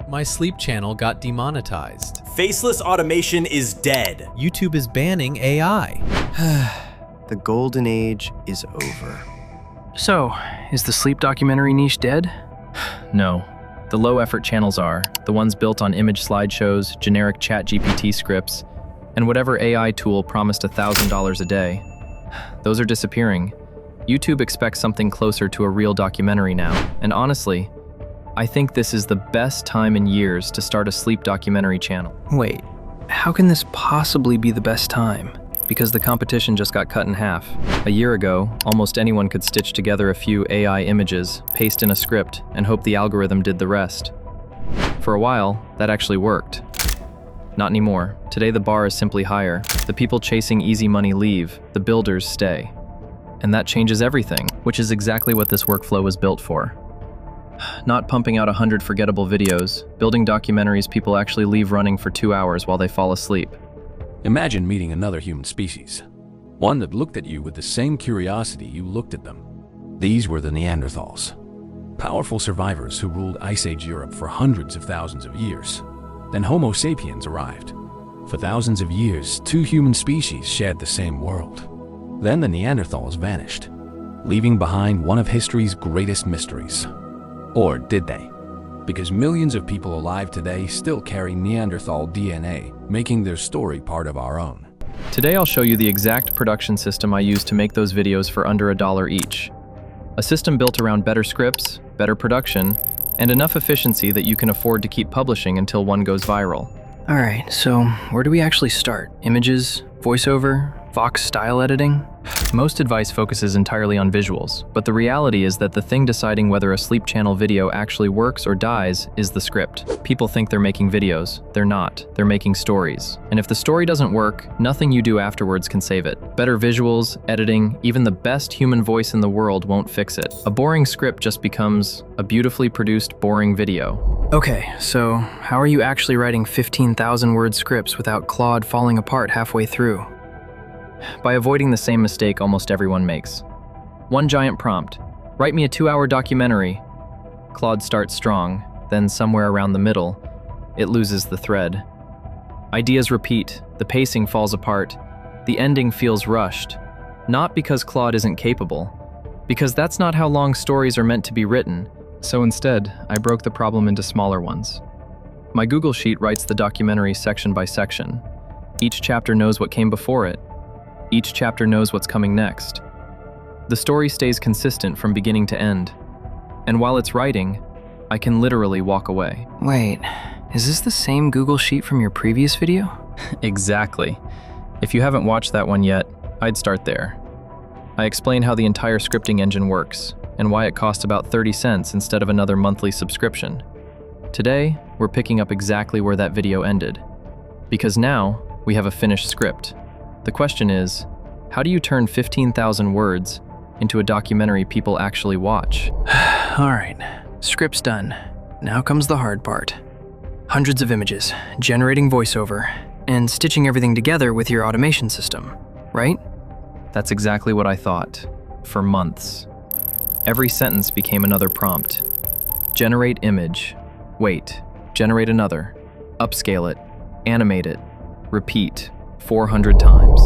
My sleep channel got demonetized. Faceless automation is dead. YouTube is banning AI. The golden age is over. So, is the sleep documentary niche dead? No. The low-effort channels are, the ones built on image slideshows, generic ChatGPT scripts, and whatever AI tool promised $1,000 a day. Those are disappearing. YouTube expects something closer to a real documentary now, and honestly, I think this is the best time in years to start a sleep documentary channel. Wait, how can this possibly be the best time? Because the competition just got cut in half. A year ago, almost anyone could stitch together a few AI images, paste in a script, and hope the algorithm did the rest. For a while, that actually worked. Not anymore. Today the bar is simply higher. The people chasing easy money leave, the builders stay. And that changes everything, which is exactly what this workflow was built for. Not pumping out 100 forgettable videos, building documentaries people actually leave running for 2 hours while they fall asleep. Imagine meeting another human species, one that looked at you with the same curiosity you looked at them. These were the Neanderthals, powerful survivors who ruled Ice Age Europe for hundreds of thousands of years. Then Homo sapiens arrived. For thousands of years, two human species shared the same world. Then the Neanderthals vanished, leaving behind one of history's greatest mysteries. Or did they? Because millions of people alive today still carry Neanderthal DNA, making their story part of our own. Today I'll show you the exact production system I used to make those videos for under $1 each. A system built around better scripts, better production, and enough efficiency that you can afford to keep publishing until one goes viral. Alright, so where do we actually start? Images, voiceover, Vox style editing? Most advice focuses entirely on visuals, but the reality is that the thing deciding whether a sleep channel video actually works or dies is the script. People think they're making videos. They're not. They're making stories. And if the story doesn't work, nothing you do afterwards can save it. Better visuals, editing, even the best human voice in the world won't fix it. A boring script just becomes a beautifully produced, boring video. Okay, so how are you actually writing 15,000 word scripts without Claude falling apart halfway through? By avoiding the same mistake almost everyone makes. One giant prompt: write me a 2-hour documentary. Claude starts strong, then somewhere around the middle, it loses the thread. Ideas repeat, the pacing falls apart, the ending feels rushed. Not because Claude isn't capable, because that's not how long stories are meant to be written. So instead, I broke the problem into smaller ones. My Google Sheet writes the documentary section by section. Each chapter knows what came before it. Each chapter knows what's coming next. The story stays consistent from beginning to end. And while it's writing, I can literally walk away. Wait, is this the same Google Sheet from your previous video? Exactly. If you haven't watched that one yet, I'd start there. I explain how the entire scripting engine works, and why it costs about 30 cents instead of another monthly subscription. Today, we're picking up exactly where that video ended. Because now, we have a finished script. The question is, how do you turn 15,000 words into a documentary people actually watch? Alright, script's done. Now comes the hard part. Hundreds of images, generating voiceover, and stitching everything together with your automation system, right? That's exactly what I thought, for months. Every sentence became another prompt. Generate image. Wait, generate another. Upscale it. Animate it. Repeat 400 times.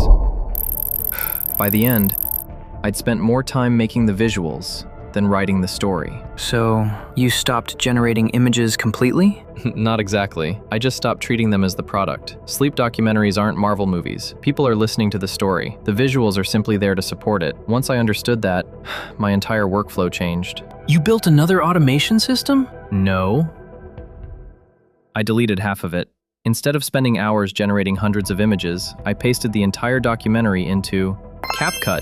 By the end, I'd spent more time making the visuals than writing the story. So, you stopped generating images completely? Not exactly. I just stopped treating them as the product. Sleep documentaries aren't Marvel movies. People are listening to the story. The visuals are simply there to support it. Once I understood that, my entire workflow changed. You built another automation system? No. I deleted half of it. Instead of spending hours generating hundreds of images, I pasted the entire documentary into CapCut.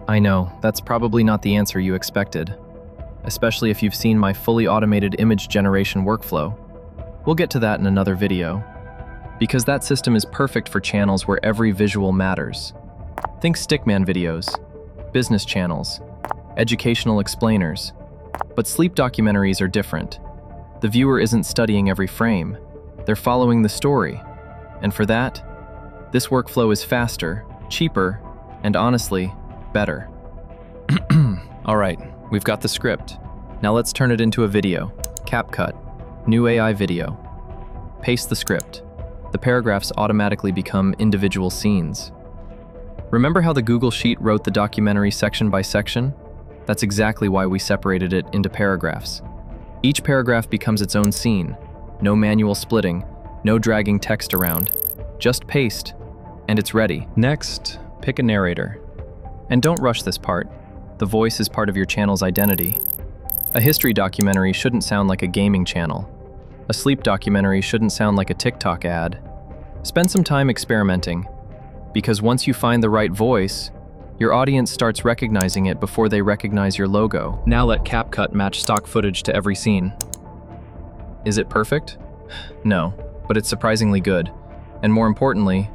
I know, that's probably not the answer you expected, especially if you've seen my fully automated image generation workflow. We'll get to that in another video, because that system is perfect for channels where every visual matters. Think stickman videos, business channels, educational explainers. But sleep documentaries are different. The viewer isn't studying every frame. They're following the story. And for that, this workflow is faster, cheaper, and honestly, better. All right, we've got the script. Now let's turn it into a video. CapCut. New AI video. Paste the script. The paragraphs automatically become individual scenes. Remember how the Google Sheet wrote the documentary section by section? That's exactly why we separated it into paragraphs. Each paragraph becomes its own scene. No manual splitting, no dragging text around. Just paste, and it's ready. Next, pick a narrator. And don't rush this part. The voice is part of your channel's identity. A history documentary shouldn't sound like a gaming channel. A sleep documentary shouldn't sound like a TikTok ad. Spend some time experimenting, because once you find the right voice, your audience starts recognizing it before they recognize your logo. Now let CapCut match stock footage to every scene. Is it perfect? No, but it's surprisingly good. And more importantly,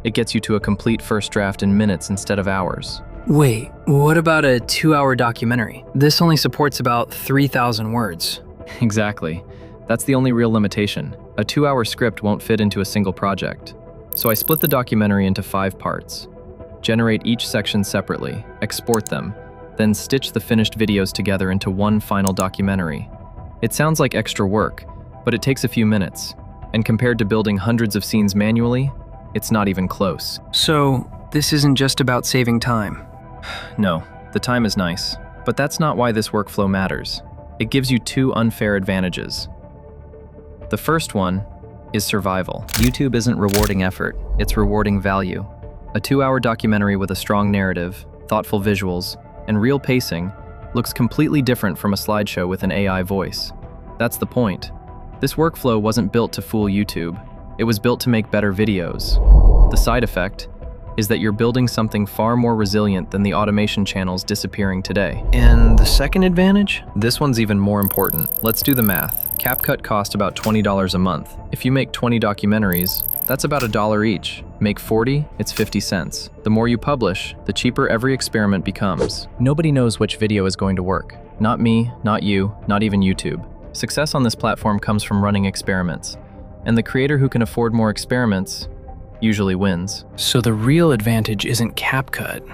it gets you to a complete first draft in minutes instead of hours. Wait, what about a 2-hour documentary? This only supports about 3,000 words. Exactly. That's the only real limitation. A 2-hour script won't fit into a single project. So I split the documentary into 5 parts. Generate each section separately, export them, then stitch the finished videos together into one final documentary. It sounds like extra work, but it takes a few minutes. And compared to building hundreds of scenes manually, it's not even close. So, this isn't just about saving time. No, the time is nice, but that's not why this workflow matters. It gives you 2 unfair advantages. The first one is survival. YouTube isn't rewarding effort, it's rewarding value. A 2-hour documentary with a strong narrative, thoughtful visuals, and real pacing looks completely different from a slideshow with an AI voice. That's the point. This workflow wasn't built to fool YouTube. It was built to make better videos. The side effect is that you're building something far more resilient than the automation channels disappearing today. And the second advantage? This one's even more important. Let's do the math. CapCut costs about $20 a month. If you make 20 documentaries, that's about $1 each. Make 40, it's 50 cents. The more you publish, the cheaper every experiment becomes. Nobody knows which video is going to work. Not me, not you, not even YouTube. Success on this platform comes from running experiments. And the creator who can afford more experiments usually wins. So the real advantage isn't CapCut.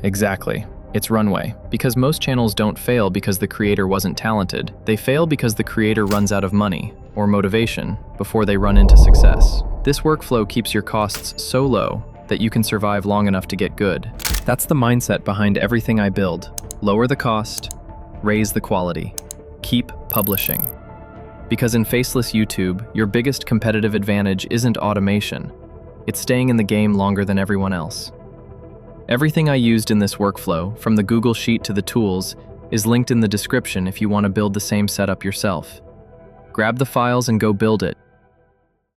Exactly. It's runway. Because most channels don't fail because the creator wasn't talented. They fail because the creator runs out of money or motivation before they run into success. This workflow keeps your costs so low that you can survive long enough to get good. That's the mindset behind everything I build. Lower the cost, raise the quality, keep publishing. Because in Faceless YouTube, your biggest competitive advantage isn't automation. It's staying in the game longer than everyone else. Everything I used in this workflow, from the Google Sheet to the tools, is linked in the description if you want to build the same setup yourself. Grab the files and go build it.